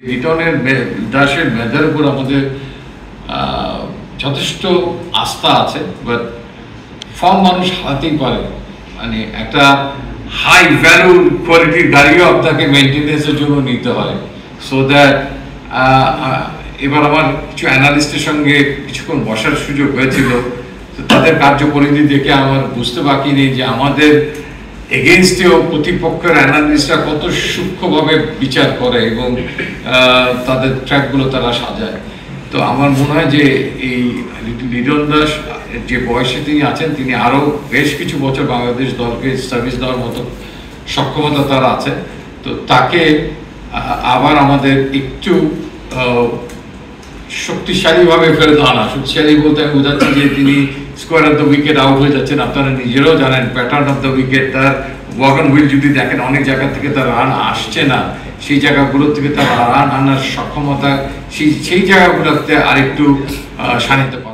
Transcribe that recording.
লিটনের দাসের মেধার উপর আমাদের যথেষ্ট আস্থা আছে, বাট ফর্ম মানুষ হারাতেই পারে। মানে একটা হাই ভ্যালু কোয়ালিটির গাড়িও আপনাকে মেনটেন্যান্সের জন্য নিতে হয়। সো দ্যাট এবার আমার কিছু অ্যানালিস্টের সঙ্গে কিছুক্ষণ বসার সুযোগ হয়েছিল, তো তাদের কার্যপরিধি দেখে আমার বুঝতে বাকি নেই যে আমাদের এগেনস্টেও প্রতিপক্ষের অ্যানালিস্টরা কত সূক্ষ্মভাবে বিচার করে এবং তাদের ট্র্যাকগুলো তারা সাজায়। তো আমার মনে হয় যে এই লিটন দাস যে বয়সে তিনি আছেন, তিনি আরও বেশ কিছু বছর বাংলাদেশ দলকে সার্ভিস দেওয়ার মতো সক্ষমতা তার আছে। তো তাকে আবার আমাদের একটু শক্তিশালীভাবে ফেরত আনা, শক্তিশালী বলতে আমি বোঝাচ্ছি যে তিনি square of the wicket out হয়ে যাচ্ছেন। আপনারা নিজেরাও জানেন প্যাটার্ন অফ দ্য উইকেট, তার ওয়াগন হুইল যদি দেখেন অনেক জায়গা থেকে তার রান আসছে না, সেই জায়গাগুলোর থেকে তার রান আনার সক্ষমতা সেই জায়গাগুলোতে আরেকটু সানিতে পারে।